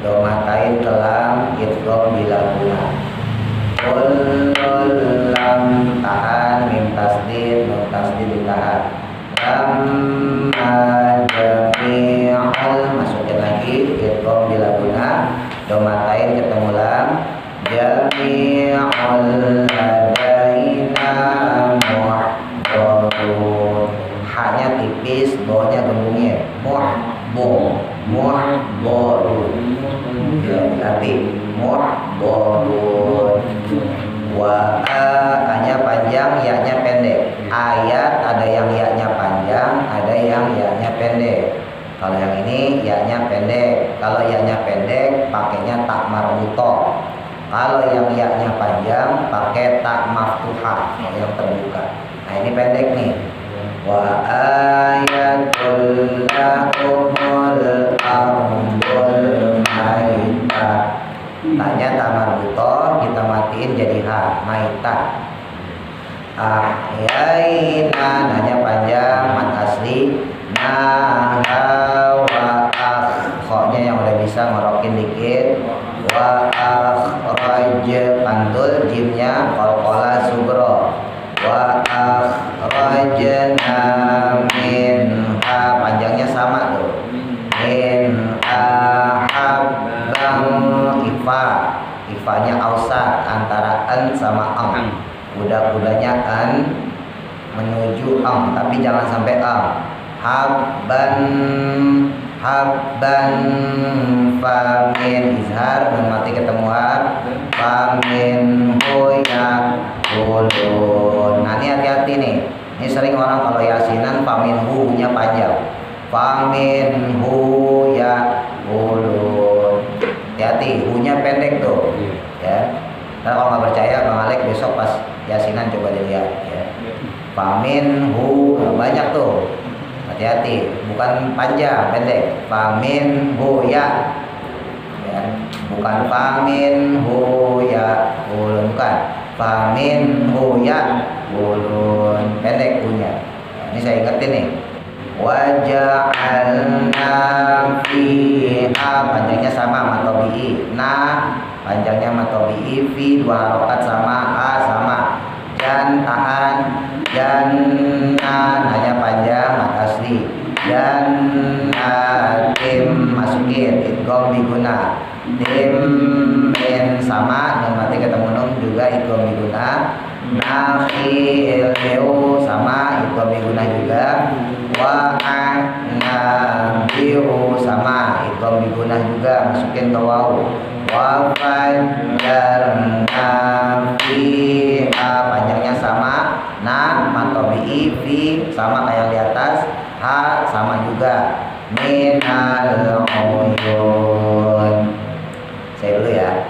domatain kelam idgham bila guna. Kullul lam tahan mim tasdid nun tasdid ditahan. Lamma jami'ul masukin lagi idgham bila guna, domatain ketemu lam. Jami'ul ladaina muhdharun, hanya tipis, bohnya gembungnya muhdharun, ya nanti muhdharun. Wa a-nya panjang, ya-nya pendek. Ayat ada yang ya-nya panjang, ada yang ya-nya pendek. Kalau yang ini ya-nya pendek. Kalau ya-nya pendek pakainya tak marbutoh. Kalau yang ya-nya panjang pakai tak maftuhah, yang terbuka. Nah ini pendek nih. Wa ayatul lakumul ardul maitah. Tanya tak marbutoh, kita matiin jadi ha, maitah. Ahyaina, nanya panjang, mat asli. Naha wa akhoknya yang udah bisa ngorokin dikit. Wa akhraj pantul, jimnya qalqala subro. Wa akhrajna minha, panjangnya sama tuh. Min ahabbang ifa, ifanya ausat antara an sama am. Kuda-kudanya an menuju am, tapi jangan sampai am. Habban famin izhar dan mati ketemu hab. Famin huya ulun. Nah ini hati-hati nih. Ini sering orang kalau yasinan famin hu-nya panjang. Famin huya ulun. Hati-hati, hu-nya pendek tuh. Ya. Nah, kalau nggak percaya Bang Alek besok pas yasinan coba dilihat ya. Famin hu, banyak tuh. Hati-hati, bukan panjang, pendek. Famin hu ya. Ya. Bukan famin hu ya ulun, bukan. Famin hu ya ulun, pendek punya. Nah, ini saya ingetin nih. Waja'alna fiha, panjangnya sama matobi'i. Nah, panjangnya matobi'i. Fi dua harokat sama, a sama. Dan tahan, jannan hanya panjang, mat asli. Jannatim masukin, idgham diguna. Min sama, nun mati ketemu nun juga idgham diguna. Nakhil sama, idgham diguna juga. Wa anabiu sama, idgham diguna juga, masukin ke waw. Wa fajjarna fiha, panjangnya sama. Nah, matobi'i fi sama kayak di atas. Ha sama juga. Minal uyun. Saya dulu ya.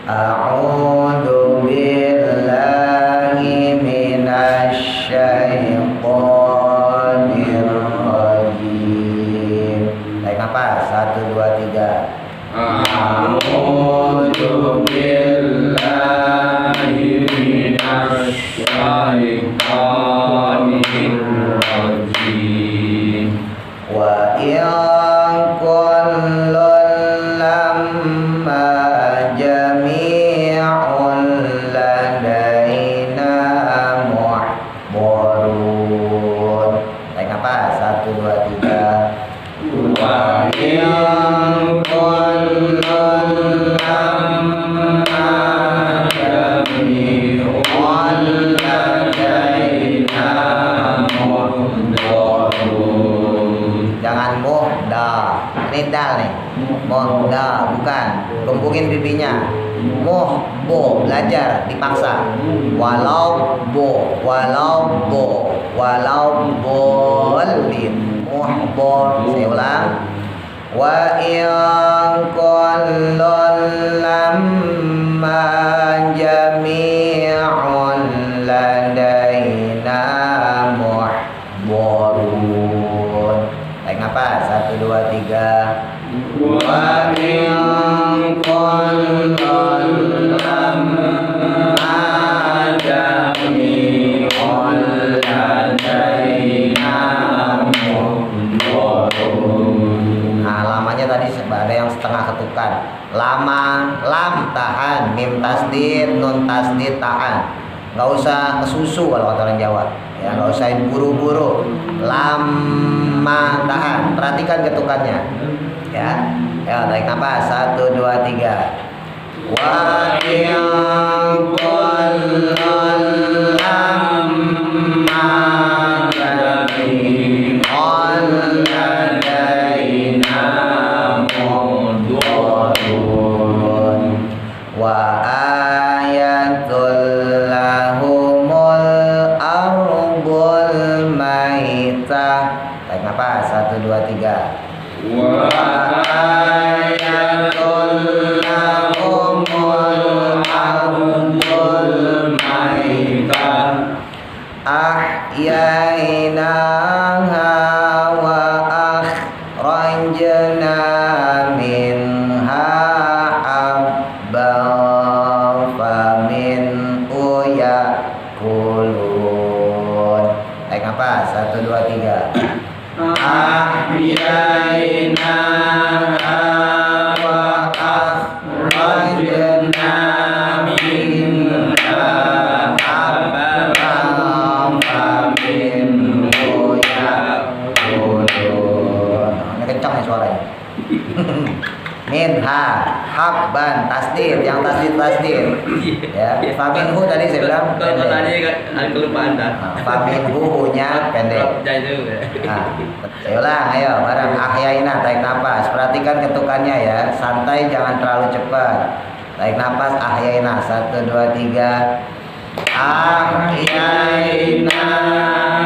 A'udzu billahi minasy syaithanir rajim. Tarik nafas. 1 2 3. A'udzu billahi minasy syaithanir rajim. Wa in kullun lamma jami'un ladaina muhdharun. Tarik nafas. 1 2 3. Wa in kullun lamma jami'un ladaina muhdharun. Jangan muhda, ini dal nih. Muhda bukan, gembungin pipinya. Bo, belajar dipaksa. Walau bolin. Muhbor, saya ulang. Wa in kullun lamma jami'un ladaina muhdharun. Tarik nafas. 1 2 3. Wa in kullun lamma jami'un ladaina muhdharun. Nah, lamanya tadi ada yang setengah ketukan. Lama, lam tahan, mim tasdid, nun tasdid tahan. Nggak usah kesusu kalau kata orang Jawa. Ya, nggak usah buru-buru. Lama tahan. Perhatikan ketukannya. Ya, ya, tarik nafas. 1, 2, 3. Wa in kullun lamma jami'un ladaina muhdharun wa ayatul lahumul ardul maitah. Tarik nafas. 1, 2, 3. Wa ayatul lahumul ardul maitah ahyainaha wa akhrajna minha habban faminhu yakulun. Tarik nafas. 1, 2, 3. Ahyainaha wa akhrajna minha habban faminhu yakulun. Ini kencang nih suaranya. Minha habban tasdid, yang tasdid ya. Faminhu tadi saya bilang kalau tadi kan ada kelupaan dah. Faminhu nya pendek. Nah, saya ulang, ayo bareng. Ahyaina, tarik nafas. Perhatikan ketukannya ya, santai, jangan terlalu cepat. Tarik nafas. Ahyaina. 1, 2, 3. Ahyaina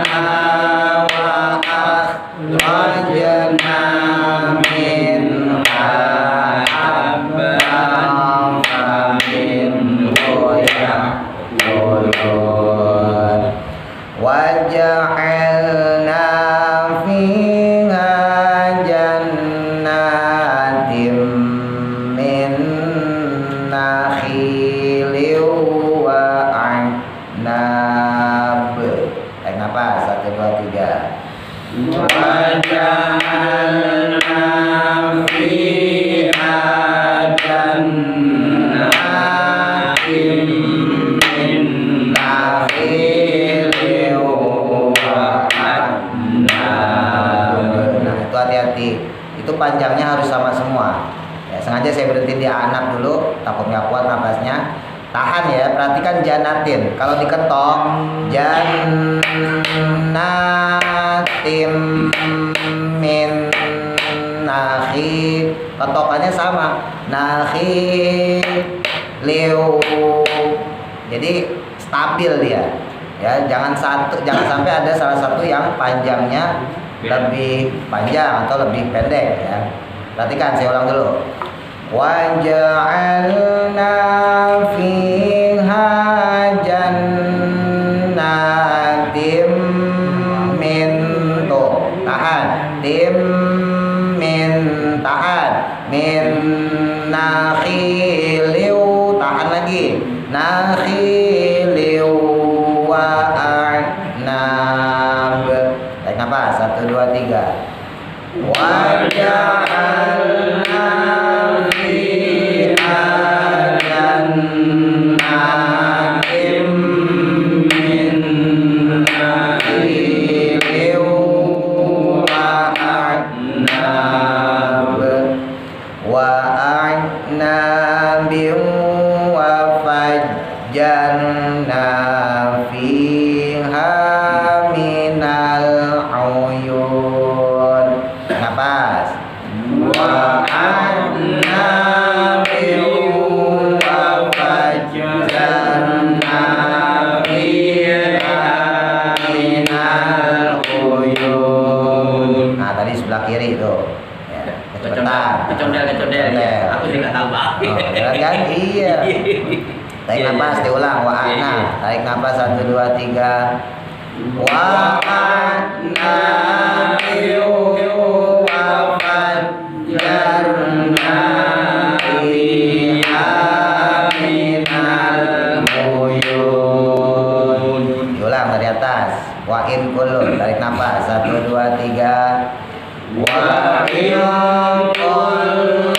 wa akhrajna minha habban faminhu yakulun wa ja'alna fiha jannatin min nakhilin wa a'nab. Tarik nafas. 1, 2, 3. Wa ja'alna fiha jannatin min nakhilin wa a'nab. Nah, itu hati-hati. Itu panjangnya harus sama semua. Ya, sengaja saya berhenti di anak dulu, takut nggak kuat nafasnya. Tahan ya, perhatikan janatin. Kalau diketok, jannatim min nakhi. Ketokannya sama. Nakhi liu. Jadi stabil dia. Ya, jangan sampai ada salah satu yang panjangnya lebih panjang atau lebih pendek ya. Perhatikan, saya ulang dulu. Wa ja'alna fiha jannatin min tahan tim min tahan min nakhiliu tahan lagi nakhiliu wa a'nab. Tarik nafas. 1, 2, 3. Wa ja'alna fiha jannatin min nakhilin wa a'nab wa fajjarna fiha minal uyun. Nafas. Wa a'nabin wa fajjarna fiha minal uyun. Nah, tadi sebelah kiri itu. Ya, kecepatan. Kecondel. Ya. Aku tidak tahu, Pak. Oh, kan? Iya. Tarik nafas, diulang. Wa a'na. Tarik nafas. 1, 2, 3. Wa a'na wa fajjarna fiha minal uyun. Diulang dari atas. Wa in kullun. Tarik nafas. 1, 2, 3. Wa in kullun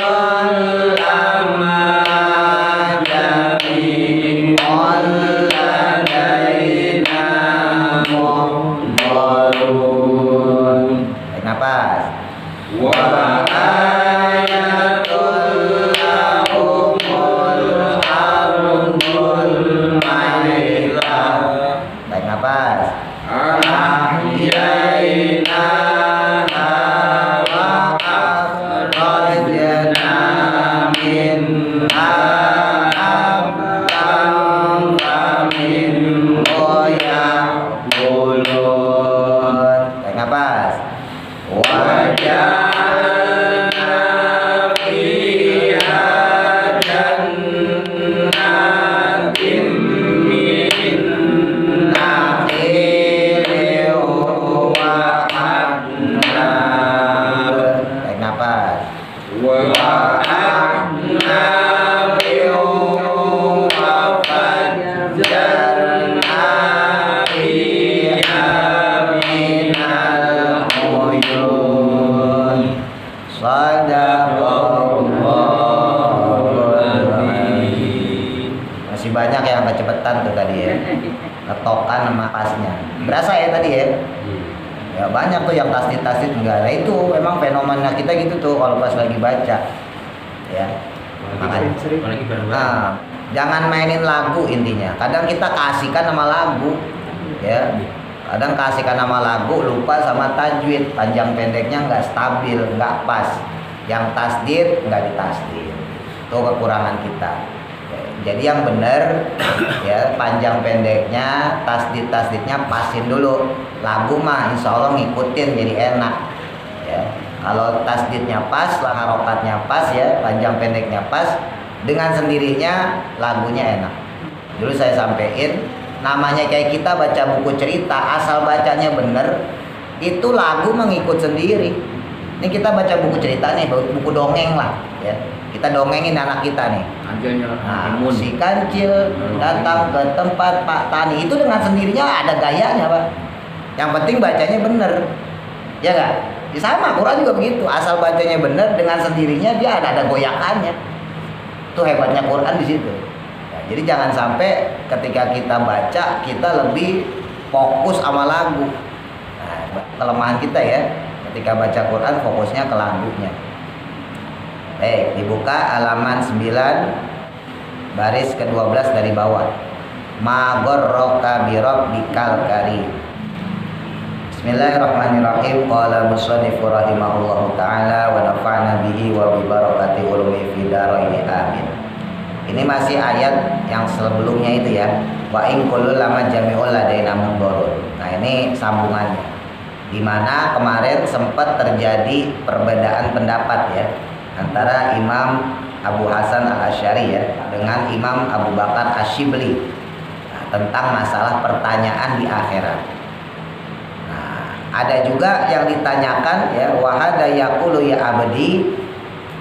banyak yang kecepetan tuh tadi ya. Ngetokan sama pasnya. Berasa ya tadi ya? Ya banyak tuh yang tasdid enggak. Nah itu memang fenomena kita gitu tuh kalau pas lagi baca. Ya. Makanya nah, jangan mainin lagu intinya. Kadang kita kasihkan nama lagu. Ya. Kadang kasihkan nama lagu lupa sama tajwid, panjang pendeknya nggak stabil, nggak pas. Yang tasdid nggak ditasdid. Itu kekurangan kita. Jadi yang benar ya panjang pendeknya, tasdidnya pasin dulu. Lagu mah insya Allah ngikutin jadi enak. Ya. Kalau tasdidnya pas, harokatnya pas ya, panjang pendeknya pas, dengan sendirinya lagunya enak. Dulu saya sampein, namanya kayak kita baca buku cerita, asal bacanya bener, itu lagu mengikut sendiri. Ini kita baca buku cerita nih, buku dongeng lah ya. Kita dongengin anak kita nih. Nah, si kancil datang ke tempat Pak Tani, itu dengan sendirinya ada gayanya Pak. Yang penting bacanya bener, ya nggak? Ya sama, Quran juga begitu. Asal bacanya bener, dengan sendirinya dia ada goyakannya. Itu hebatnya Quran di situ. Nah, jadi jangan sampai ketika kita baca kita lebih fokus sama lagu. Nah, kelemahan kita ya, ketika baca Quran fokusnya ke lagunya. Dibuka halaman 9 baris ke-12 dari bawah. Ma gharraka bi rabbikal karim. Bismillahirrahmanirrahim. Qala musannifur rahimahullahu taala wa nafa'na bihi wa bi barakati ulumi fid dharain amin. Ini masih ayat yang sebelumnya itu ya. Wa in kullu lama jami'ul ladaina mundharun. Nah, ini sambungannya. Di mana kemarin sempat terjadi perbedaan pendapat ya antara Imam Abu Hasan Al-Asy'ari ya dengan Imam Abu Bakar Asy-Syibli tentang masalah pertanyaan di akhirat. Nah, ada juga yang ditanyakan ya wahada yaqulu ya abdi.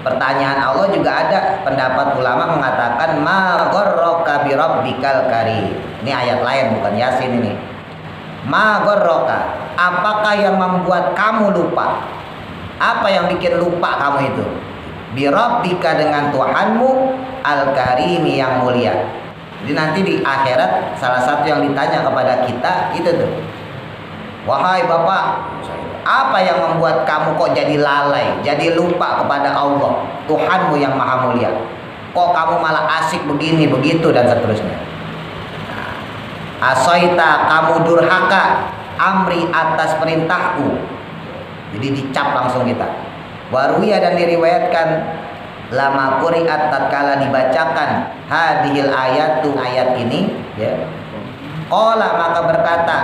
Pertanyaan Allah juga ada, pendapat ulama mengatakan ma gharraka bi rabbikal karim. Ini ayat lain bukan Yasin ini. Ma gharraka, apakah yang membuat kamu lupa? Apa yang bikin lupa kamu itu? Bi rabbika, dengan Tuhanmu al-karimi yang mulia. Jadi nanti di akhirat salah satu yang ditanya kepada kita itu tuh. Wahai Bapak, apa yang membuat kamu kok jadi lalai, jadi lupa kepada Allah, Tuhanmu yang maha mulia? Kok kamu malah asik begini, begitu, dan seterusnya. Asaita, kamu durhaka, amri, atas perintahku. Jadi dicap langsung kita. Waruya, dan diriwayatkan lama quri'at, tatkala dibacakan hadhil ayatu, ayat ini ya. Qala, maka berkata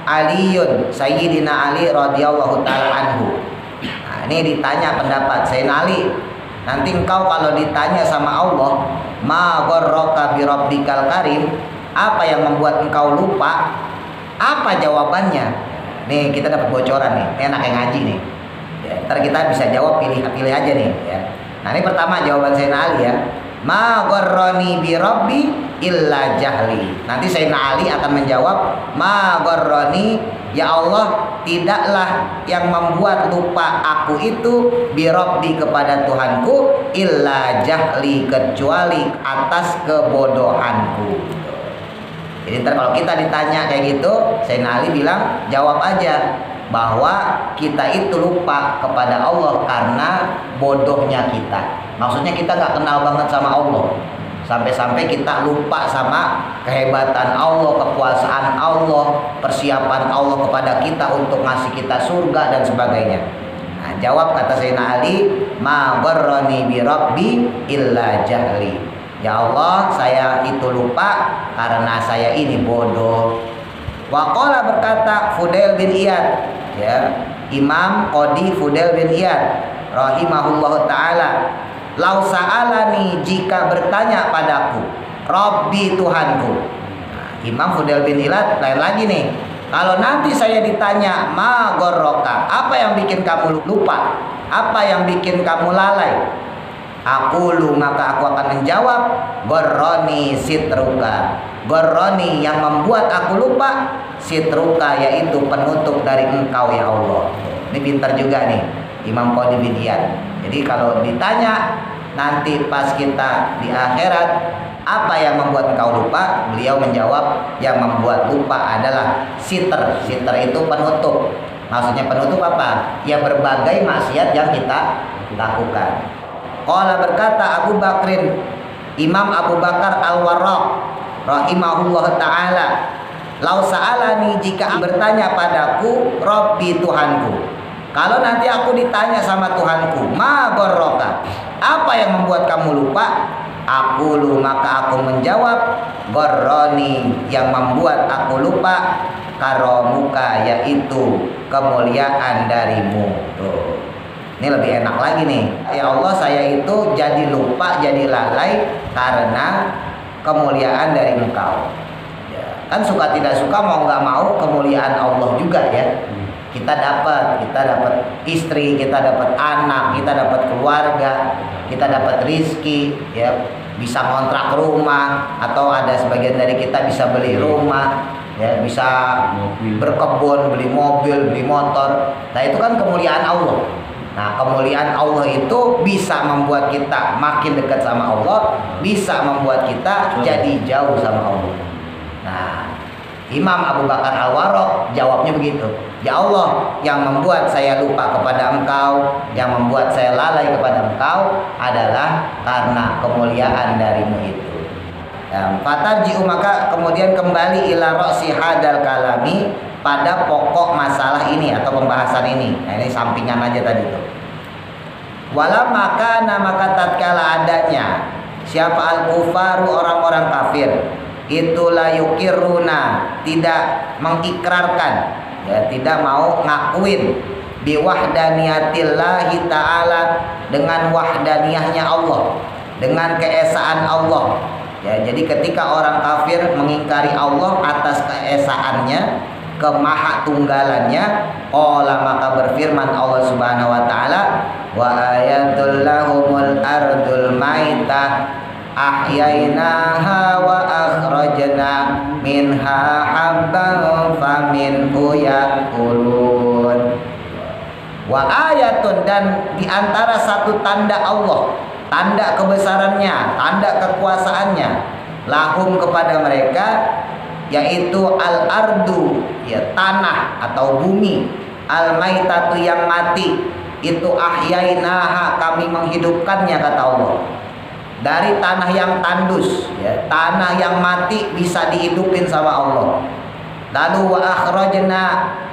Aliyun, Sayyidina Ali radhiyallahu taala anhu. Nah, ini ditanya pendapat Sayyidina Ali. Nanti engkau kalau ditanya sama Allah, ma gharraka bi rabbikal karim, apa yang membuat engkau lupa? Apa jawabannya? Nih kita dapat bocoran nih. Ini enak yang ngaji nih. Ya, ntar kita bisa jawab, pilih aja nih ya. Nah, ini pertama jawaban Sayyidina Ali ya. Ma gharrani bi rabbi illa jahli. Nanti Sayyidina Ali akan menjawab, ma gharrani, ya Allah, tidaklah yang membuat lupa aku itu bi rabbi, kepada Tuhanku, illa jahli, kecuali atas kebodohanku. Jadi ntar kalau kita ditanya kayak gitu, Sayyidina Ali bilang, jawab aja bahwa kita itu lupa kepada Allah karena bodohnya kita. Maksudnya kita gak kenal banget sama Allah, sampai-sampai kita lupa sama kehebatan Allah, kekuasaan Allah, persiapan Allah kepada kita untuk ngasih kita surga dan sebagainya. Nah, jawab kata Sayyidina Ali, ma gharrani bi rabbi illa jahli. Ya Allah, saya itu lupa karena saya ini bodoh. Waqala, berkata Fudail bin Iyad ya, Imam Qadi Fudail bin Iyad rahimahullah taala, lau sa'alani, jika bertanya padaku, Rabbi, Tuhanku. Nah, Imam Fudail bin Iyad lain lagi nih. Kalau nanti saya ditanya ma gharraka, apa yang bikin kamu lupa? Apa yang bikin kamu lalai? Aqulu, maka aku akan menjawab, gharrani sitruka. Gharrani, yang membuat aku lupa, sitruka, yaitu penutup dari engkau ya Allah. Ini pintar juga nih Imam Qadi bin Iyad. Jadi kalau ditanya nanti pas kita di akhirat, apa yang membuat engkau lupa? Beliau menjawab, yang membuat lupa adalah siter. Siter itu penutup. Maksudnya penutup apa? Ya berbagai maksiat yang kita lakukan. Qala berkata Abu Bakrin, Imam Abu Bakar Al-Warraq rahimahullah ta'ala, lau sa'alani, jika bertanya padaku, Rabbi Tuhanku, kalau nanti aku ditanya sama Tuhanku, ma gharraka, apa yang membuat kamu lupa? Aqulu, maka aku menjawab, gharrani, yang membuat aku lupa, karamuka, yaitu kemuliaan darimu. Tuh. Ini lebih enak lagi nih. Ya Allah, saya itu jadi lupa, jadi lalai karena kemuliaan dari Engkau. Ya, kan suka tidak suka, mau nggak mau kemuliaan Allah juga ya. Kita dapat istri, kita dapat anak, kita dapat keluarga, kita dapat rizki, ya, bisa ngontrak rumah, atau ada sebagian dari kita bisa beli rumah, ya, bisa berkebun, beli mobil, beli motor. Nah itu kan kemuliaan Allah. Nah kemuliaan Allah itu bisa membuat kita makin dekat sama Allah, bisa membuat kita jadi jauh sama Allah. Nah Imam Abu Bakar Al-Warraq jawabnya begitu. Ya Allah, yang membuat saya lupa kepada Engkau, yang membuat saya lalai kepada Engkau adalah karena kemuliaan darimu itu. Fatarji'u, maka kemudian kembali ila ra'si hadal kalami, pada pokok masalah ini atau pembahasan ini. Nah ini sampingan aja tadi tuh. Wala maka tatkala adanya siapa al-kufaru, orang-orang kafir, itu la yukiruna, tidak mengikrarkan, ya, tidak mau ngakuin biwahdaniyatillahi ta'ala, dengan wahdaniyahnya Allah, dengan keesaan Allah. Ya, jadi ketika orang kafir mengingkari Allah atas keesaannya, kemahatunggalannya, qala, maka berfirman Allah Subhanahu wa taala, wa ayatul lahumul ardul maitah ahyainaha wa akhrajna minha habban faminhu yakulun. Wa ayatun, dan diantara satu tanda Allah, tanda kebesarannya, tanda kekuasaannya, lahum, kepada mereka, yaitu al-ardu, ya, tanah atau bumi, al-maitatu, yang mati, itu ahyainaha, kami menghidupkannya, kata Allah. Dari tanah yang tandus, ya, tanah yang mati bisa dihidupin sama Allah. Lalu wa akhrajna,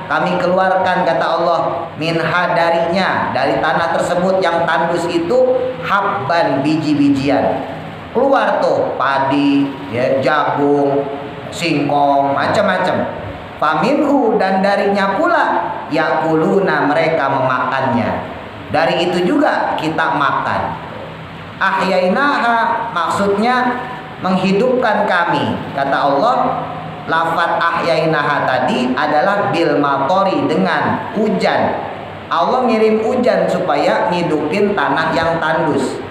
kami keluarkan, kata Allah, minha, darinya, dari tanah tersebut yang tandus itu, habban, biji-bijian. Keluar tuh padi, ya, jagung, singkong, macam-macam. Faminhu, dan darinya pula, yakuluna, mereka memakannya. Dari itu juga kita makan. Ahyainaha, maksudnya menghidupkan kami, kata Allah. Lafaz ahyainaha tadi adalah bil matori, dengan hujan. Allah ngirim hujan supaya ngidupin tanah yang tandus.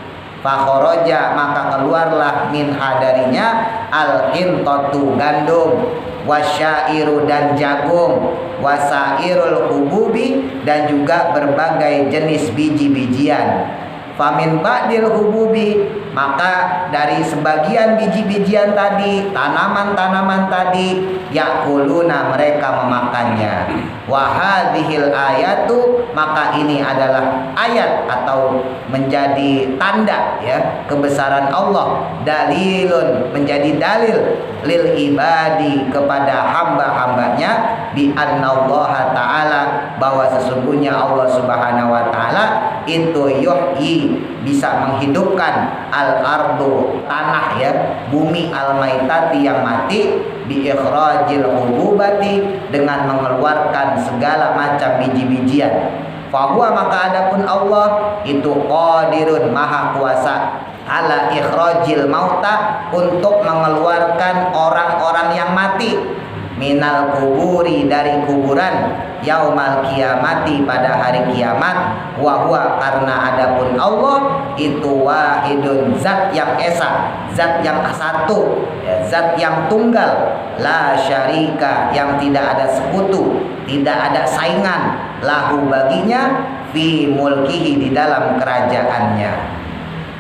Fakhoroja, maka keluarlah minha, darinya, al-hintatu, gandum, wasyairu, dan jagung, wasairul hububi, dan juga berbagai jenis biji-bijian. Famin ba'dil hububi, maka dari sebagian biji-bijian tadi, tanaman-tanaman tadi, yakuluna, mereka memakannya. Wahadihil ayatu, maka ini adalah ayat atau menjadi tanda, ya, kebesaran Allah. Dalilun, menjadi dalil, lil ibadi, kepada hamba-hambanya, bi annallaha ta'ala, bahwa sesungguhnya Allah Subhanahu wa ta'ala itu yuhyi, bisa menghidupkan, al-ardu, tanah, ya, bumi, al-maitati, yang mati, bi ikhrajil hububati, dengan mengeluarkan segala macam biji-bijian. Fahuwa, maka adapun Allah itu qadirun, maha kuasa, ala ikhrajil mauta, untuk mengeluarkan orang-orang yang mati, minal kuburi, dari kuburan, yaumal kiamati, pada hari kiamat. Wa huwa, karena adapun Allah itu wahidun, zat yang esa, zat yang satu, ya, zat yang tunggal, la syarika, yang tidak ada sekutu, tidak ada saingan, lahu, baginya, fi mulkihi, di dalam kerajaannya.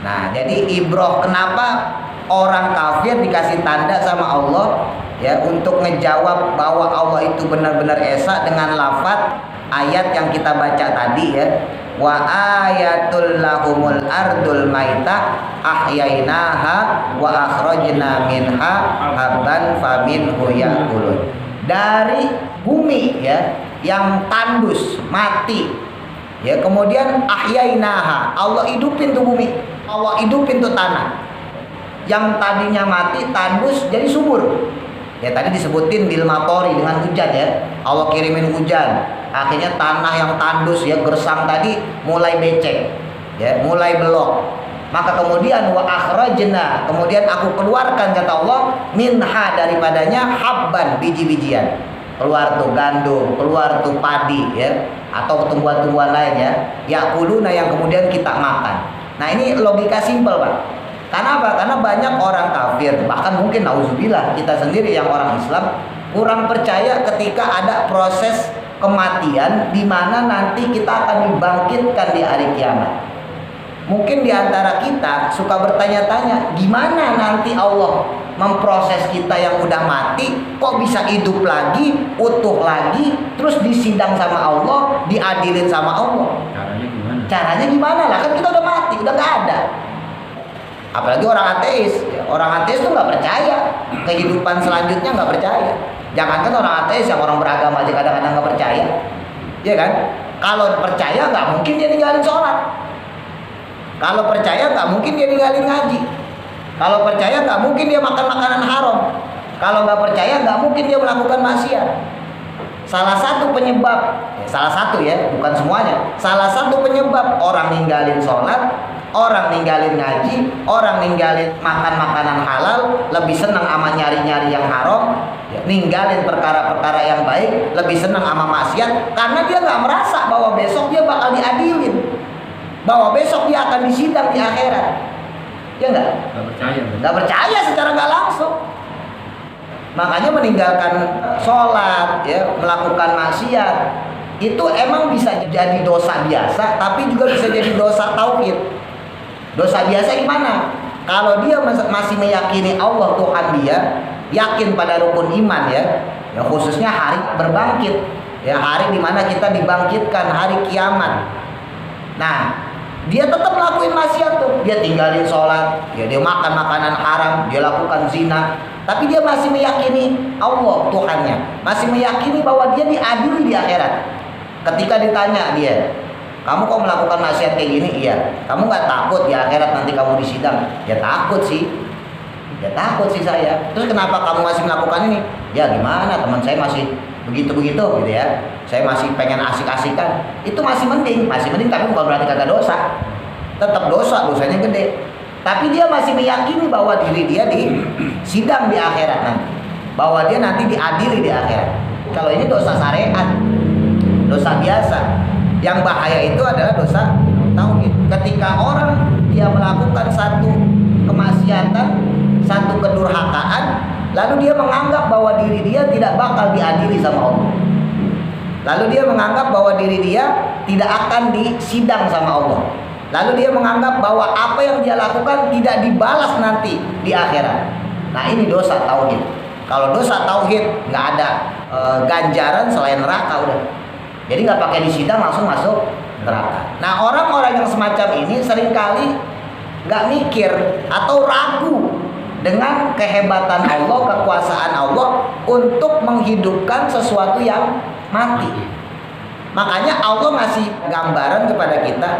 Nah, jadi ibroh, kenapa orang kafir dikasih tanda sama Allah ya untuk ngejawab bahwa Allah itu benar-benar esa dengan lafaz ayat yang kita baca tadi ya. Wa ayatul lahumul ardul maitah ahyainaha wa akhrajna minha habban faminhu yakulun. Dari bumi ya yang tandus mati ya, kemudian ahyainaha, Allah hidupin tuh bumi, Allah hidupin tuh tanah yang tadinya mati tandus jadi subur. Ya tadi disebutin bil matori, dengan hujan ya, Allah kirimin hujan, akhirnya tanah yang tandus ya gersang tadi mulai becek ya, mulai belok. Maka kemudian wa akhrajna, kemudian aku keluarkan kata Allah minha, daripadanya habban, biji-bijian, keluar tuh gandum, keluar tuh padi ya, atau tumbuhan-tumbuhan lain ya, yakuluna, yang kemudian kita makan. Nah ini logika simpel Pak. Karena apa? Karena banyak orang kafir, bahkan mungkin nauzubillah kita sendiri yang orang Islam kurang percaya ketika ada proses kematian di mana nanti kita akan dibangkitkan di hari kiamat. Mungkin di antara kita suka bertanya-tanya, gimana nanti Allah memproses kita yang udah mati kok bisa hidup lagi, utuh lagi, terus disidang sama Allah, diadilin sama Allah. Caranya gimana? Caranya gimana lah, kan kita udah mati, udah gak ada. Apalagi orang ateis, orang ateis tuh nggak percaya kehidupan selanjutnya, nggak percaya. Jangankan orang ateis, yang orang beragama aja kadang-kadang nggak percaya, ya kan? Kalau percaya nggak mungkin dia ninggalin sholat. Kalau percaya nggak mungkin dia ninggalin ngaji. Kalau percaya nggak mungkin dia makan makanan haram. Kalau nggak percaya nggak mungkin dia melakukan maksiat. Salah satu penyebab, salah satu ya, bukan semuanya. Salah satu penyebab orang ninggalin sholat, orang ninggalin ngaji, orang ninggalin makan makanan halal, lebih senang sama nyari-nyari yang haram, ninggalin perkara-perkara yang baik, lebih senang sama maksiat, karena dia nggak merasa bahwa besok dia bakal diadilin, bahwa besok dia akan disidang di akhirat. Ya nggak? Nggak percaya. Nggak percaya secara nggak langsung. Makanya meninggalkan sholat, ya, melakukan maksiat, itu emang bisa jadi dosa biasa, tapi juga bisa jadi dosa tauhid. Dosa biasa gimana? Kalau dia masih meyakini Allah Tuhan dia, yakin pada rukun iman ya khususnya hari berbangkit, ya hari dimana kita dibangkitkan, hari kiamat. Nah, dia tetap melakukan maksiat tuh, dia tinggalin sholat, ya dia makan makanan haram, dia lakukan zina, tapi dia masih meyakini Allah Tuhannya, masih meyakini bahwa dia diadili di akhirat. Ketika ditanya dia, kamu kok melakukan maksiat kayak gini? Iya. Kamu nggak takut di akhirat nanti kamu disidang? Ya takut sih. Ya takut sih saya. Terus kenapa kamu masih melakukan ini? Ya gimana, teman saya masih begitu-begitu gitu ya. Saya masih pengen asik-asikan. Itu masih mending tapi bukan berarti kagak dosa. Tetap dosa, dosanya gede. Tapi dia masih meyakini bahwa diri dia disidang di akhirat nanti. Bahwa dia nanti diadili di akhirat. Kalau ini dosa syariat, dosa biasa. Yang bahaya itu adalah dosa tauhid. Ketika orang dia melakukan satu kemaksiatan, satu kedurhakaan, lalu dia menganggap bahwa diri dia tidak bakal diadili sama Allah. Lalu dia menganggap bahwa diri dia tidak akan disidang sama Allah. Lalu dia menganggap bahwa apa yang dia lakukan tidak dibalas nanti di akhirat. Nah ini dosa tauhid. Kalau dosa tauhid nggak ada ganjaran selain neraka udah. Jadi nggak pakai disidang langsung masuk neraka. Nah orang-orang yang semacam ini seringkali nggak mikir atau ragu dengan kehebatan Allah, kekuasaan Allah untuk menghidupkan sesuatu yang mati. Makanya Allah ngasih gambaran kepada kita,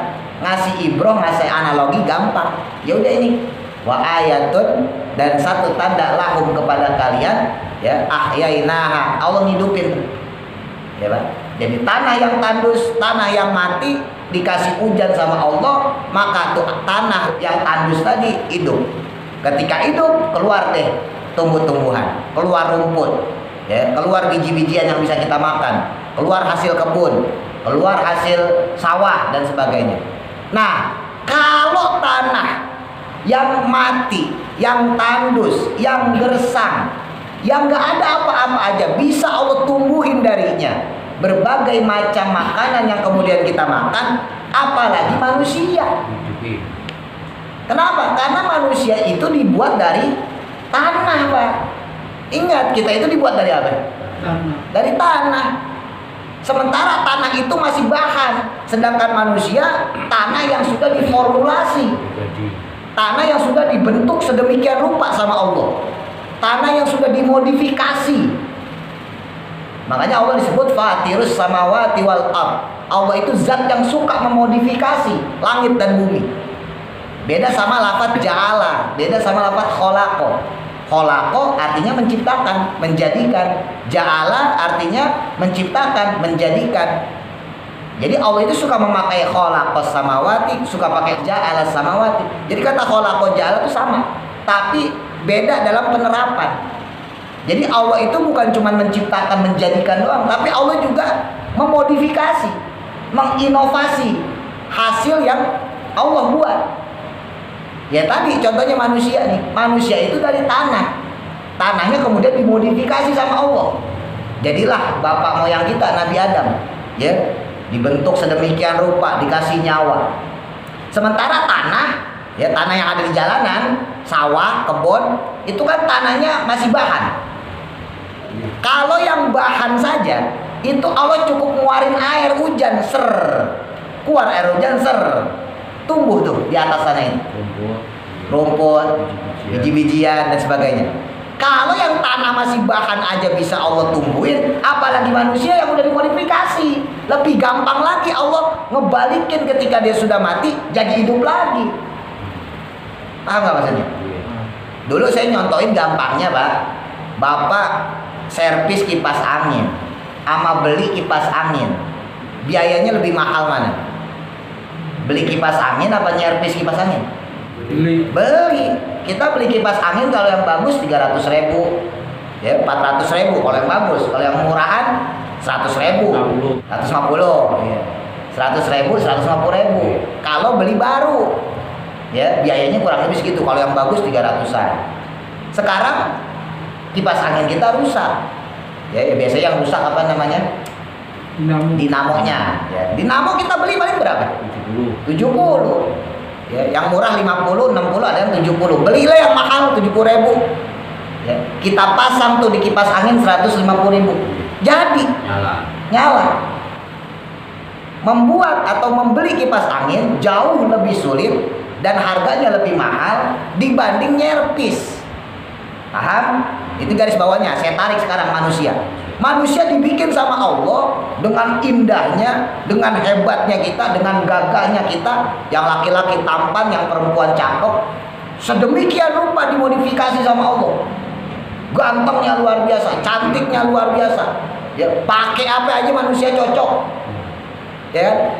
ngasih ibrah, ngasih analogi gampang. Ya udah ini wa ayatun, dan satu tanda lahum kepada kalian ya ahyainaha, Allah ngidupin. Ya Pak. Jadi tanah yang tandus, tanah yang mati dikasih hujan sama Allah, maka tuh tanah yang tandus tadi hidup. Ketika hidup keluar deh tumbuh-tumbuhan, keluar rumput, ya, keluar biji-bijian yang bisa kita makan, keluar hasil kebun, keluar hasil sawah dan sebagainya. Nah, kalau tanah yang mati, yang tandus, yang gersang, yang gak ada apa-apa aja bisa Allah tumbuhin darinya berbagai macam makanan yang kemudian kita makan, apalagi manusia. Kenapa? Karena manusia itu dibuat dari tanah, Pak. Ingat, kita itu dibuat dari apa? Tanah. Dari tanah. Sementara tanah itu masih bahan, sedangkan manusia tanah yang sudah diformulasi, tanah yang sudah dibentuk sedemikian rupa sama Allah, tanah yang sudah dimodifikasi. Makanya Allah disebut Fatirus samawati wal ard. Allah itu zat yang suka memodifikasi langit dan bumi. Beda sama lafaz ja'ala, beda sama lafaz kholaqo. Kholaqo artinya menciptakan, menjadikan. Ja'ala artinya menciptakan, menjadikan. Jadi Allah itu suka memakai kholaqos samawati, suka pakai ja'ala samawati. Jadi kata kholaqo ja'ala itu sama, tapi beda dalam penerapan. Jadi Allah itu bukan cuma menciptakan, menjadikan doang, tapi Allah juga memodifikasi, menginovasi hasil yang Allah buat. Ya tadi contohnya manusia nih. Manusia itu dari tanah. Tanahnya kemudian dimodifikasi sama Allah. Jadilah bapak moyang kita Nabi Adam. Ya, dibentuk sedemikian rupa, dikasih nyawa. Sementara tanah, ya tanah yang ada di jalanan, sawah, kebun, itu kan tanahnya masih bahan. Kalau yang bahan saja, itu Allah cukup ngeluarin air hujan, ser. Keluar air hujan, ser. Tumbuh tuh di atas sana ini. Rumput, biji-bijian dan sebagainya. Kalau yang tanah masih bahan aja bisa Allah tumbuhin, apalagi manusia yang udah dimodifikasi. Lebih gampang lagi Allah ngebalikin ketika dia sudah mati jadi hidup lagi. Paham nggak maksudnya? Dulu saya nyontohin gampangnya, Pak. Bapak servis kipas angin sama beli kipas angin, biayanya lebih mahal mana? Beli kipas angin apa nyervis kipas angin? Beli. Kita beli kipas angin kalau yang bagus 300.000, ya 400.000 kalau yang bagus. Kalau yang murahan 100.000, 150, ya. 100.000, 150.000. Kalau beli baru, ya biayanya kurang lebih segitu. Kalau yang bagus 300-an. Sekarang kipas angin kita rusak, ya biasanya yang rusak apa namanya? Dinamonya. Ya. Dinamo kita beli paling berapa? 70. Ya, yang murah 50, 60, ada yang 70. Belilah yang mahal 70.000. Ya, kita pasang tuh di kipas angin 150.000. Jadi nyala. Membuat atau membeli kipas angin jauh lebih sulit dan harganya lebih mahal dibanding nyerpis. Paham? Itu garis bawahnya. Saya tarik sekarang manusia. Manusia dibikin sama Allah dengan indahnya, dengan hebatnya kita, dengan gagahnya kita. Yang laki-laki tampan, yang perempuan cakep. Sedemikian rupa dimodifikasi sama Allah. Gantengnya luar biasa, cantiknya luar biasa. Ya, pakai apa aja manusia cocok. Ya.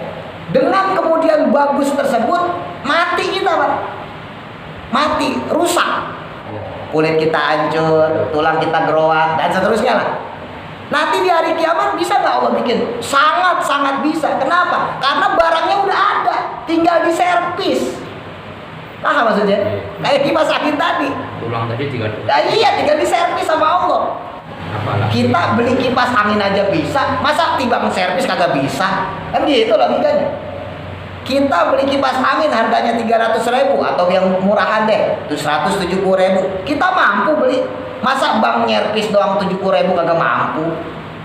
Dengan kemudian bagus tersebut, mati kita, Pak. Mati, rusak. Kulit kita hancur, tulang kita gerowak, dan seterusnya lah. Nanti di hari kiamat bisa nggak Allah bikin? Sangat-sangat bisa. Kenapa? Karena barangnya udah ada, tinggal diservis. Paham maksudnya? Kayak kipas angin tadi. Tulang tadi tinggal. Nah, iya, tinggal diservis sama Allah. Apalah. Kita beli kipas angin aja bisa, masa timbang servis kagak bisa? Kan gitu logikanya. Kita beli kipas angin harganya 300.000 atau yang murahan deh, itu 170.000. Kita mampu beli. Masa bang nyervis doang 70.000 kagak mampu?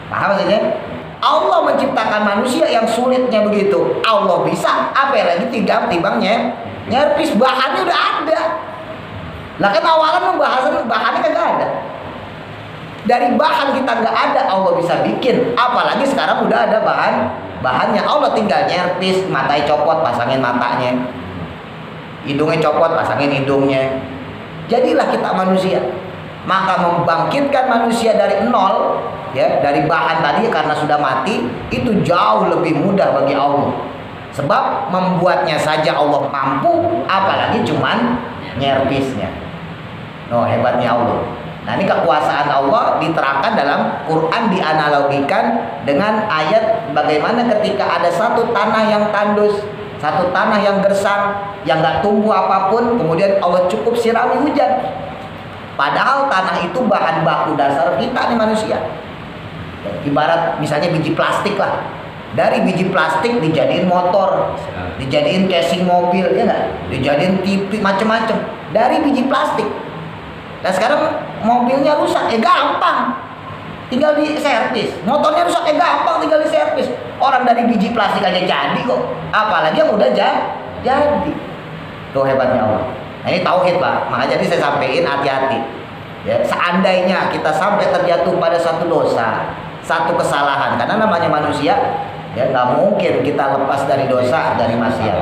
Paham maksudnya? Allah menciptakan manusia yang sulitnya begitu. Allah bisa, apa lagi timbang nyervis, bahannya udah ada. Lah kan awalan bahannya kagak ada. Dari bahan kita nggak ada, Allah bisa bikin. Apalagi sekarang udah ada bahannya. Allah tinggal nyervis, matanya copot, pasangin matanya. Hidungnya copot, pasangin hidungnya. Jadilah kita manusia. Maka membangkitkan manusia dari nol, ya, dari bahan tadi karena sudah mati, itu jauh lebih mudah bagi Allah. Sebab membuatnya saja Allah mampu, apalagi cuman nyervisnya. Oh, hebatnya Allah. Nah, ini kekuasaan Allah diterangkan dalam Quran, dianalogikan dengan ayat bagaimana ketika ada satu tanah yang tandus, satu tanah yang gersang, yang gak tumbuh apapun, kemudian Allah cukup sirami hujan. Padahal tanah itu bahan baku dasar kita nih manusia. Ibarat misalnya biji plastik lah. Dari biji plastik dijadiin motor, dijadiin casing mobil, ya nggak? Dijadiin TV, macem-macem. Dari biji plastik. Nah sekarang mobilnya rusak, ya gampang, tinggal di servis. Motornya rusak, ya gampang, tinggal di servis. Orang dari biji plastik aja jadi kok, apalagi yang udah jadi. Tuh hebatnya Allah. Nah ini tauhid Pak, makanya jadi saya sampaikan hati-hati. Ya, seandainya kita sampai terjatuh pada satu dosa, satu kesalahan, karena namanya manusia, ya nggak mungkin kita lepas dari dosa, dari maksiat.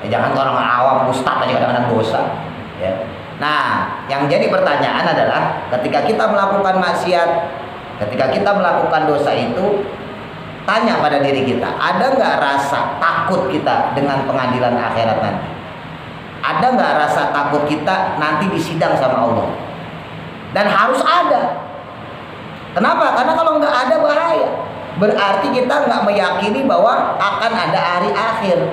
Ya, jangan orang awam ustaz aja kadang-kadang dosa. Ya. Nah, yang jadi pertanyaan adalah ketika kita melakukan maksiat, ketika kita melakukan dosa itu, tanya pada diri kita, ada nggak rasa takut kita dengan pengadilan akhirat nanti? Ada nggak rasa takut kita nanti disidang sama Allah? Dan harus ada. Kenapa? Karena kalau nggak ada bahaya. Berarti kita nggak meyakini bahwa akan ada hari akhir.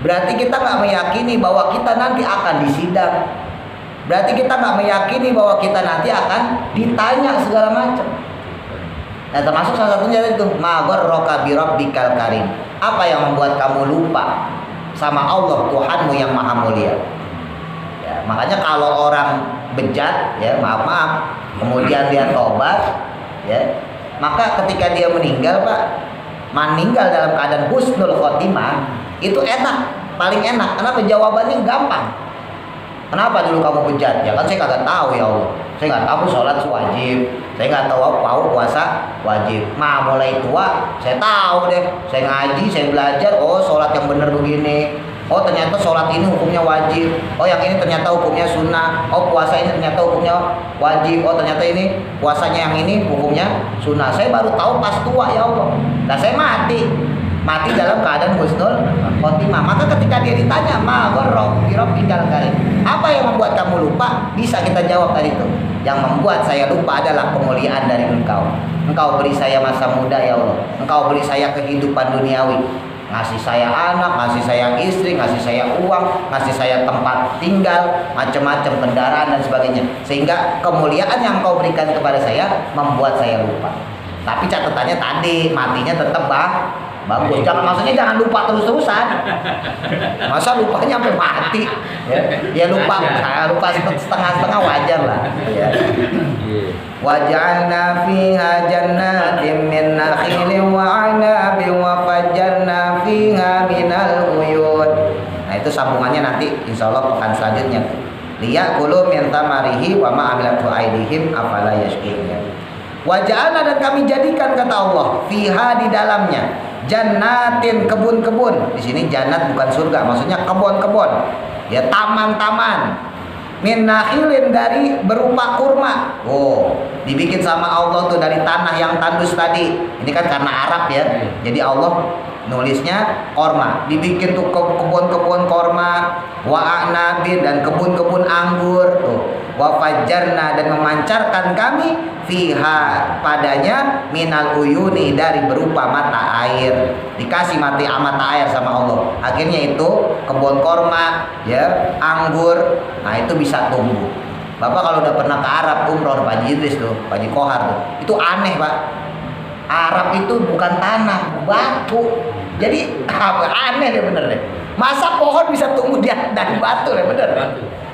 Berarti kita nggak meyakini bahwa kita nanti akan disidang. Berarti kita nggak meyakini bahwa kita nanti akan ditanya segala macam. Nah termasuk salah satunya itu magharraka bi rabbikal karim. Apa yang membuat kamu lupa sama Allah Tuhanmu yang maha mulia? Ya, makanya kalau orang bejat, ya maaf, kemudian dia tobat, ya, maka ketika dia meninggal Pak, meninggal dalam keadaan husnul khotimah, itu enak, paling enak. Kenapa? Jawabannya gampang. Kenapa dulu kamu bejat? Ya kan saya kagak tahu ya Allah. Saya nggak tahu sholat wajib. Saya nggak tahu puasa wajib. Mulai tua saya tahu deh. Saya ngaji, saya belajar. Oh sholat yang benar begini. Oh ternyata sholat ini hukumnya wajib. Oh yang ini ternyata hukumnya sunnah. Oh puasa ini ternyata hukumnya wajib. Oh ternyata ini puasanya yang ini hukumnya sunnah. Saya baru tahu pas tua ya Allah. Nah saya mati dalam keadaan husnul khotimah. Maka ketika dia ditanya magharraka birabbikal karim, apa yang membuat kamu lupa? Bisa kita jawab tadi itu. Yang membuat saya lupa adalah kemuliaan dari Engkau. Engkau beri saya masa muda ya Allah. Engkau beri saya kehidupan duniawi. Ngasih saya anak, ngasih saya istri, ngasih saya uang, ngasih saya tempat tinggal, macam-macam kendaraan dan sebagainya. Sehingga kemuliaan yang Engkau berikan kepada saya membuat saya lupa. Tapi catatannya tadi matinya tetap bagus. Maksudnya jangan lupa terus-terusan. Masa lupanya sampai mati? Ya lupa setengah-setengah wajar lah. Ya. Waj'alna fiha jannatin min nakhilin wa 'anabin wa fajjarna fiha minal uyun. Nah itu sambungannya nanti insyaallah pekan selanjutnya. Liya'kulu min thamarihi wa ma 'amilatu aydihim afala yashkurun. Waj'alna dan kami jadikan kata Allah fiha di dalamnya jannatin kebun-kebun. Di sini jannat bukan surga, maksudnya kebun-kebun. Ya taman-taman. Min nakhilin dari berupa kurma. Oh, dibikin sama Allah tuh dari tanah yang tandus tadi. Ini kan karena Arab ya. Jadi Allah nulisnya korma. Dibikin tuh kebun-kebun korma, wa a'nabin dan kebun-kebun anggur tuh. Wa fajjarna dan memancarkan kami fiha padanya minal uyuni dari berupa mata air. Dikasih mata air sama Allah. Akhirnya itu kebun korma, ya, anggur. Nah, itu bisa tumbuh. Bapak kalau udah pernah ke Arab umroh Pak Haji Idris tuh, Pak Haji Kohar tuh. Itu aneh, Pak. Arab itu bukan tanah, batu. Jadi apa aneh deh bener deh. Masa pohon bisa tumbuh dari batu deh bener.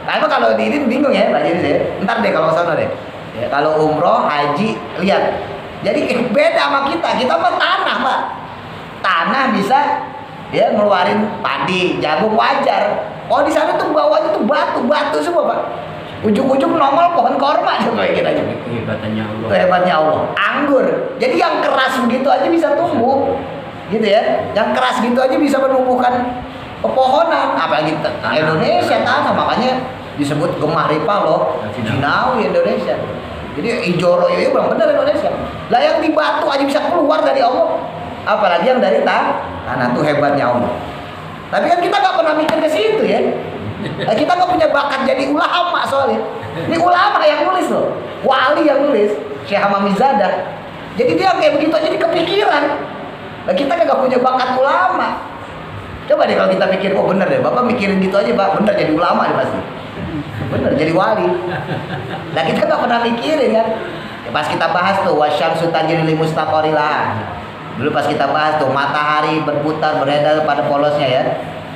Karena kalau di ini bingung ya Pak Haji Idris ya. Ntar deh kalau sana deh. Ya, kalau umroh, haji, lihat. Jadi beda sama kita. Kita mah tanah, Pak. Tanah bisa ya ngeluarin padi, jagung wajar. Oh di sana tuh bawahnya tuh batu semua, Pak. Ujung-ujung nongol pohon korma coba kita aja. Hebatnya Allah. Itu hebatnya Allah. Anggur. Jadi yang keras begitu aja bisa tumbuh. Gitu ya. Yang keras gitu aja bisa menumbuhkan pepohonan. Apalagi Indonesia tanah, makanya disebut Gemah Ripa loh, Jinawi Indonesia. Jadi ijo royo belum benar Indonesia. Lah yang di batu aja bisa keluar dari Allah, apalagi yang dari tanah tuh hebatnya Allah. Tapi kan kita nggak pernah mikir ke situ ya. Kita nggak punya bakat jadi ulama soalnya. Ini ulama yang nulis loh, wali yang nulis, Syekh Hamamizadah. Jadi dia kayak begitu aja di kepikiran. Nah kita nggak punya bakat ulama. Coba deh kalau kita pikir, oh bener deh, Bapak mikirin gitu aja Pak, bener jadi ulama deh pasti. Bener jadi wali. Nah kita nggak pernah mikirin kan. Ya, pas kita bahas tuh wasyamsu tajri li mustaqarrilah. Dulu pas kita bahas tuh matahari berputar beredar pada polosnya ya.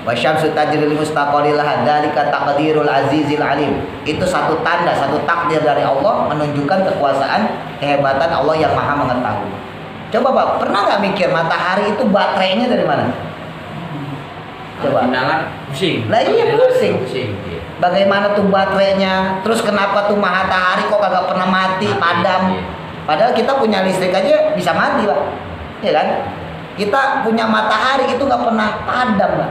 Wasyamsu tajri li mustaqarrin laha dzalika taqdirul azizil alim. Itu satu tanda, satu takdir dari Allah menunjukkan kekuasaan, kehebatan Allah yang Maha mengetahui. Coba Pak, pernah nggak mikir matahari itu baterainya dari mana? Coba. Pinangan pusing. Lah iya pusing. Iya. Bagaimana tuh baterainya? Terus kenapa tuh matahari kok kagak pernah mati, padam? Padahal kita punya listrik aja bisa mati, Pak. Iya kan? Kita punya matahari itu nggak pernah padam, Pak.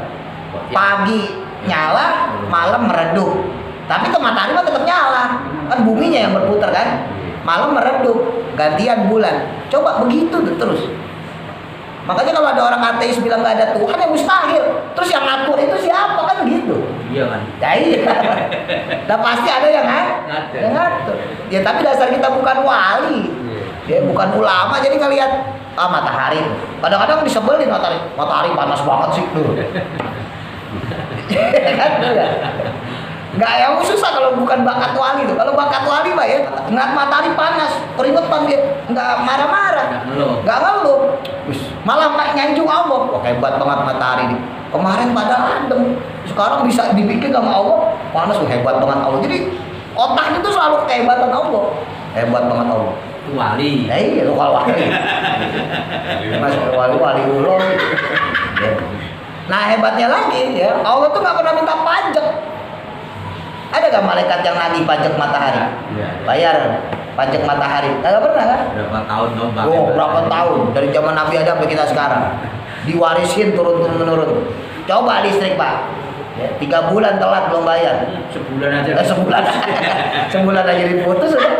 Pagi nyala, malam meredup. Tapi tuh matahari mah tetap nyala. Kan buminya yang berputar kan? Malam meredup, gantian bulan. Coba begitu tuh terus. Makanya kalau ada orang ateis bilang nggak ada Tuhan, ya mustahil. Terus yang ngatur itu siapa kan gitu? Iya kan. Ya iya. Nah pasti ada yang ngatur. Ya tapi dasar kita bukan wali. Ya bukan ulama jadi ngelihat matahari. Kadang-kadang disebelin matahari. Matahari panas banget sih tuh. Kan nggak yang susah kalau bukan bakat wali tuh. Kalau bakat wali Pak ya, ngeliat matahari panas, keringetan dia nggak marah-marah, nggak ngeluh, malah Pak nyanjung Allah. Wah hebat banget matahari ini. Kemarin pada adem, sekarang bisa dibikin sama Allah panas, hebat banget Allah. Jadi otak itu selalu kehebatan Allah, hebat banget Allah. Wali. Ya iya lu kalau wali, mas wali ulung. Nah hebatnya lagi ya, Allah tuh nggak pernah minta pajak. Ada gak malaikat yang nagih pajak matahari? Ya. Bayar pajak matahari? Gak pernah kan? Berapa tahun dong Bang? Oh berapa tahun? Dari zaman Nabi Adam sampai kita sekarang diwarisin turun-menurun. Coba listrik Pak ya, 3 bulan telat belum bayar. Sebulan aja. Sebulan sebulan aja diputus udah.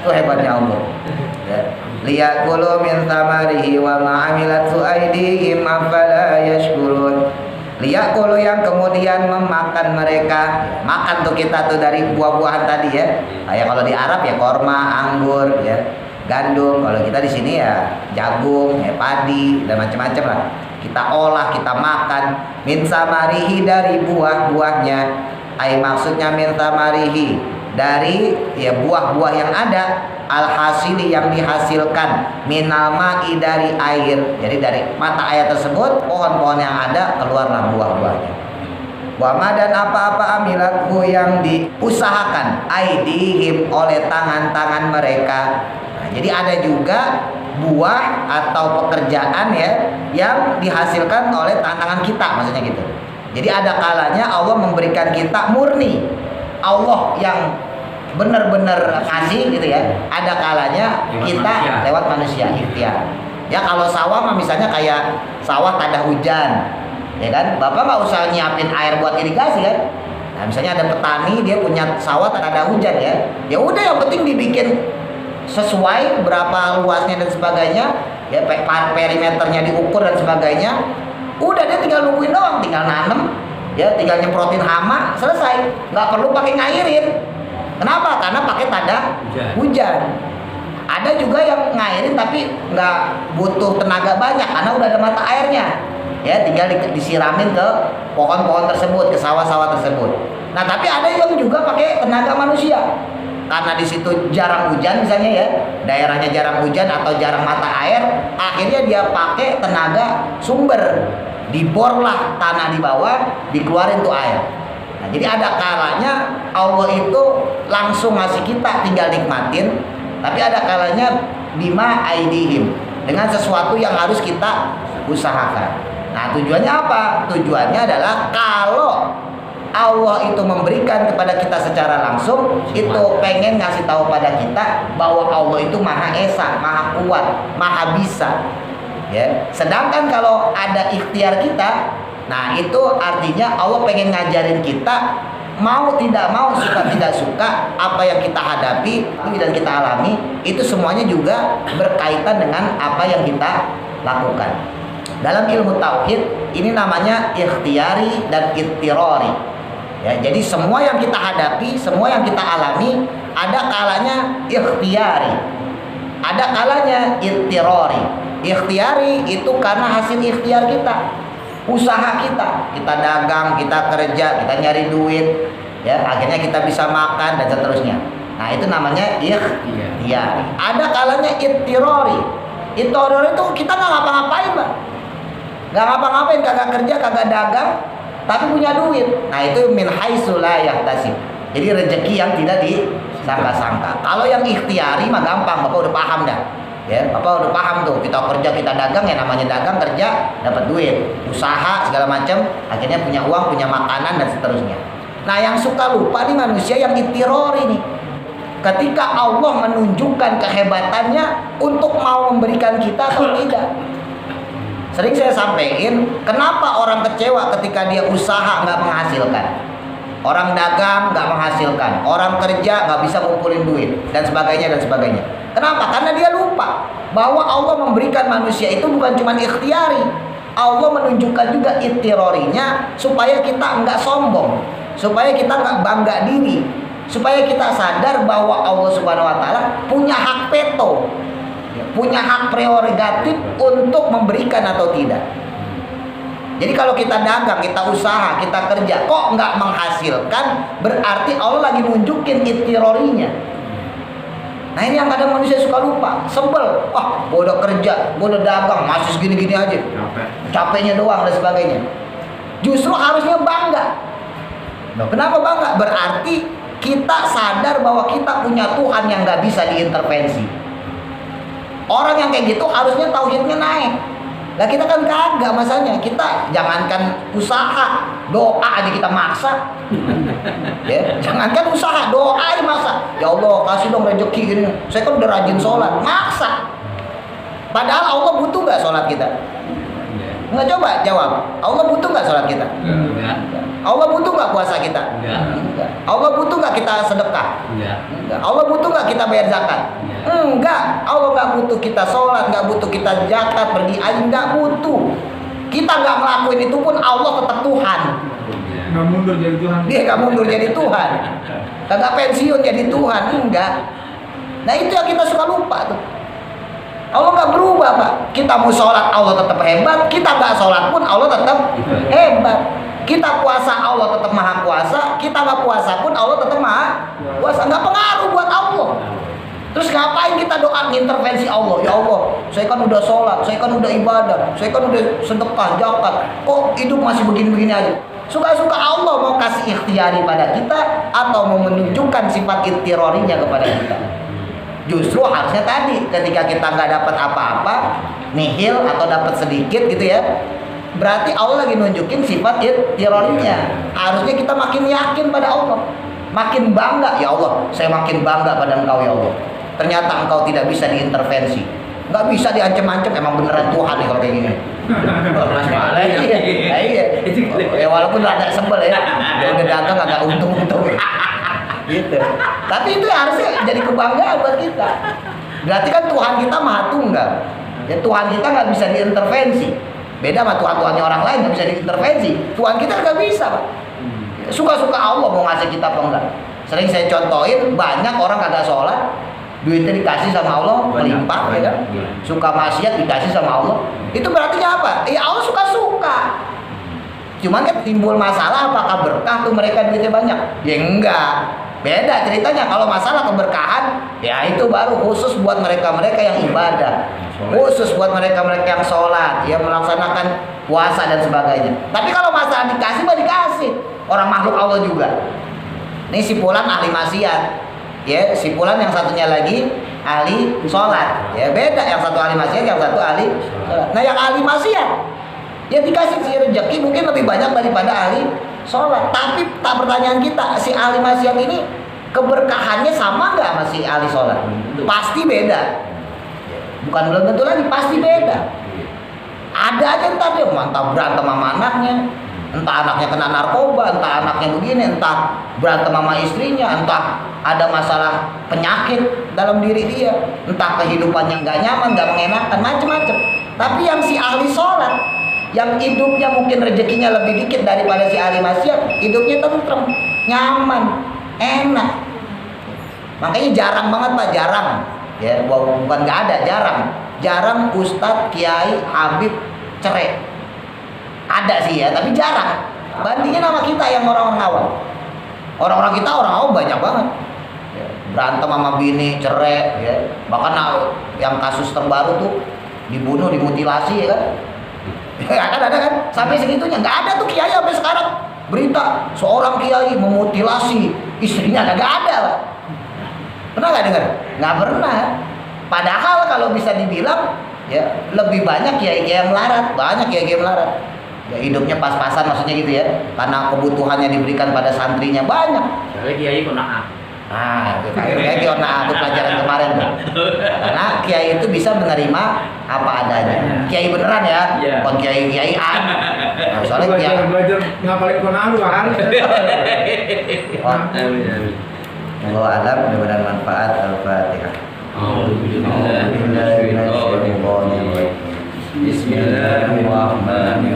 Itu hebatnya Allah ya. Liyakulu min thamarihi wa ma'amilatu aydihim afala yashkurun. Liyakulu yang kemudian memakan mereka. Makan tuh kita tuh dari buah-buahan tadi ya. Kayak kalau di Arab ya korma, anggur ya, gandum. Kalau kita di sini ya jagung, ya padi dan macam-macam lah. Kita olah, kita makan. Min samarihi dari buah-buahnya. Maksudnya min samarihi dari ya buah-buah yang ada, al-hasili yang dihasilkan, minal ma'i dari air. Jadi dari mata air tersebut pohon-pohon yang ada keluarlah buah-buahnya. Wama dan apa-apa amilatku yang diusahakan aidihim oleh tangan-tangan mereka. Nah, jadi ada juga buah atau pekerjaan ya yang dihasilkan oleh tangan kita, maksudnya gitu. Jadi ada kalanya Allah memberikan kita murni, Allah yang benar-benar kasih gitu ya. Ada kalanya kita lewat manusia ikhtiar. Ya kalau sawah mah misalnya kayak sawah tak ada hujan, ya kan? Bapak nggak usah nyiapin air buat irigasi kan? Nah misalnya ada petani dia punya sawah tak ada hujan ya. Ya udah yang penting dibikin sesuai berapa luasnya dan sebagainya. Ya perimeternya diukur dan sebagainya. Udah dia tinggal nungguin doang, tinggal nanem. Ya tinggal nyemprotin hama, selesai. Nggak perlu pakai ngairin. Kenapa? Karena pakai tanda hujan. Ada juga yang ngairin tapi nggak butuh tenaga banyak karena udah ada mata airnya. Ya tinggal disiramin ke pohon-pohon tersebut, ke sawah-sawah tersebut. Nah tapi ada yang juga pakai tenaga manusia. Karena di situ jarang hujan misalnya ya, daerahnya jarang hujan atau jarang mata air, akhirnya dia pakai tenaga sumber. Diborlah tanah di bawah, dikeluarin tuh air. Nah, jadi ada kalanya Allah itu langsung ngasih kita tinggal nikmatin, tapi ada kalanya bima aidihim dengan sesuatu yang harus kita usahakan. Nah, tujuannya apa? Tujuannya adalah kalau Allah itu memberikan kepada kita secara langsung, itu pengen ngasih tahu pada kita bahwa Allah itu Maha Esa, Maha Kuat, Maha Bisa. Ya, sedangkan kalau ada ikhtiar kita, nah itu artinya Allah pengen ngajarin kita mau tidak mau, suka tidak suka, apa yang kita hadapi dan kita alami itu semuanya juga berkaitan dengan apa yang kita lakukan. Dalam ilmu tauhid ini namanya ikhtiari dan ittirari. Ya, jadi semua yang kita hadapi, semua yang kita alami ada kalanya ikhtiari, ada kalanya ittirari. Ikhtiari itu karena hasil ikhtiar kita, usaha kita dagang, kita kerja, kita nyari duit, ya akhirnya kita bisa makan dan seterusnya. Nah itu namanya ikhtiari. Ada kalanya ittirari. Itoror itu kita nggak ngapa-ngapain, Pak. Nggak ngapa-ngapain, kagak kerja, kagak dagang, tapi punya duit. Nah itu min haitsu la yahtasib. Jadi rezeki yang tidak disangka-sangka. Kalau yang ikhtiari mah gampang, Bapak udah paham dah. Ya, Bapak udah paham tuh. Kita kerja, kita dagang, ya namanya dagang, kerja, dapat duit, usaha segala macam, akhirnya punya uang, punya makanan dan seterusnya. Nah, yang suka lupa nih manusia yang itirori nih. Ketika Allah menunjukkan kehebatannya untuk mau memberikan kita atau tidak. Sering saya sampaikan, kenapa orang kecewa ketika dia usaha nggak menghasilkan, orang dagang nggak menghasilkan, orang kerja nggak bisa ngumpulin duit dan sebagainya dan sebagainya. Kenapa? Karena dia lupa bahwa Allah memberikan manusia itu bukan cuma ikhtiari. Allah menunjukkan juga itirorinya supaya kita nggak sombong, supaya kita nggak bangga diri, supaya kita sadar bahwa Allah Subhanahu Wa Taala punya hak veto, punya hak prerogatif untuk memberikan atau tidak. Jadi kalau kita dagang, kita usaha, kita kerja, kok nggak menghasilkan, berarti Allah lagi nunjukin itirorinya. Nah ini yang kadang manusia suka lupa, sebel. Wah, gua udah kerja, gua udah dagang, masih segini-gini aja, capeknya doang dan sebagainya. Justru harusnya bangga. Nah, kenapa bangga? Berarti kita sadar bahwa kita punya Tuhan yang nggak bisa diintervensi. Orang yang kayak gitu harusnya tauhidnya naik. Lah kita kan kagak, masanya kita jangankan usaha, doa aja kita maksa. Ya, jangankan usaha, doa aja maksa. Ya Allah, kasih dong rezeki gini. Saya kan udah rajin sholat, maksa. Padahal Allah butuh nggak sholat kita? Nggak, coba jawab. Allah butuh nggak sholat kita? Enggak. Allah butuh nggak puasa kita? Enggak. Allah butuh nggak kita sedekah? Enggak. Allah butuh nggak kita bayar zakat? Enggak. Allah nggak butuh kita sholat, nggak butuh kita zakat, pergi haji, nggak butuh. Kita nggak ngelakuin itu pun Allah tetap Tuhan. Nggak mundur jadi Tuhan. Dia nggak mundur jadi Tuhan. Kagak pensiun jadi Tuhan, enggak. Nah itu yang kita suka lupa tuh. Allah nggak berubah, Pak. Kita mau sholat Allah tetap hebat, kita nggak sholat pun Allah tetap hebat. Kita puasa Allah tetap maha kuasa, kita nggak puasa pun Allah tetap maha kuasa. Nggak pengaruh buat Allah. Terus ngapain kita doa intervensi Allah? Ya Allah, saya kan udah sholat, saya kan udah ibadah, saya kan udah sedekah, zakat, kok hidup masih begini-begini aja? Suka-suka Allah mau kasih ikhtiari pada kita atau mau menunjukkan sifat ikhtirorinya kepada kita. Justru harusnya tadi ketika kita nggak dapat apa-apa, nihil atau dapat sedikit gitu ya, berarti Allah lagi nunjukin sifat ikhtirorinya. Harusnya kita makin yakin pada Allah, makin bangga. Ya Allah, saya makin bangga pada Engkau ya Allah. Ternyata Engkau tidak bisa diintervensi, nggak bisa diancam-ancam. Emang beneran Tuhan nih kalau kayak gini. Iya. Ya walaupun rada sebel ya, dia udah dagang agak untung-untung. Gitu. Tapi itu harusnya jadi kebanggaan buat kita. Berarti kan Tuhan kita maha tunggal. Ya Tuhan kita nggak bisa diintervensi. Beda sama Tuhan-Tuhannya orang lain nggak bisa diintervensi. Tuhan kita nggak bisa, Pak. Suka-suka Allah mau ngasih kita apa enggak. Sering saya contohin, banyak orang kagak sholat, duitnya dikasih sama Allah melimpah, ya kan? Suka maksiat dikasih sama Allah. Itu berarti apa? Ya Allah suka-suka. Cuman kan timbul masalah, apakah berkah tuh mereka duitnya banyak? Ya enggak. Beda ceritanya. Kalau masalah keberkahan, ya itu baru khusus buat mereka-mereka yang ibadah, khusus buat mereka-mereka yang sholat, yang melaksanakan puasa dan sebagainya. Tapi kalau masalah dikasih, mah dikasih. Orang makhluk Allah juga. Ini si Fulan ahli maksiat, ya si Fulan yang satunya lagi ahli sholat, ya beda. Yang satu ahli maksiat, yang satu ahli sholat. Nah yang ahli maksiat, ya dikasih si rezeki mungkin lebih banyak daripada ahli sholat. Tapi tak pertanyaan kita, si ahli maksiat ini keberkahannya sama nggak sama si ahli sholat? Pasti beda. Bukan belum tentu lagi, pasti beda. Ada aja ntar dia mantap berantem sama anaknya, entah anaknya kena narkoba, entah anaknya begini, entah berantem sama istrinya, entah ada masalah penyakit dalam diri dia, entah kehidupannya nggak nyaman, nggak mengenakan, macam-macam. Tapi yang si ahli sholat, yang hidupnya mungkin rezekinya lebih dikit daripada si ahli maksiat, hidupnya tentrem, nyaman, enak. Makanya jarang banget, Pak, jarang. Ya, bukan nggak ada, jarang ustadz, kiai, habib cerai. Ada sih ya, tapi jarang. Bandingin sama kita yang orang-orang awam. Orang-orang kita orang awam banyak banget. Ya, berantem sama bini, cerai, ya. Bahkan yang kasus terbaru tuh dibunuh, dimutilasi ya kan? Ya kan ada kan? Sampai segitunya nggak ada tuh kiai sampai sekarang berita seorang kiai memutilasi istrinya kagak ada, Pak. Pernah nggak dengar? Nggak pernah. Padahal kalau bisa dibilang ya lebih banyak kiai-kiai yang melarat, banyak kiai-kiai melarat. Ya hidupnya pas-pasan maksudnya gitu ya, karena kebutuhannya diberikan pada santrinya banyak. Soalnya kiai kok naak. Nah, itu kayak itu pelajaran kemarin tuh. Karena kiai itu bisa menerima apa adanya. Kiai beneran ya, Iya. bukan kiai A. Nah, soalnya kiai. belajar ngapalin Quran 2 hari. Oh, Amin amin. Allah alam, mudah-mudahan manfaat. Al-Fatihah. Bismillahirrahmanirrahim.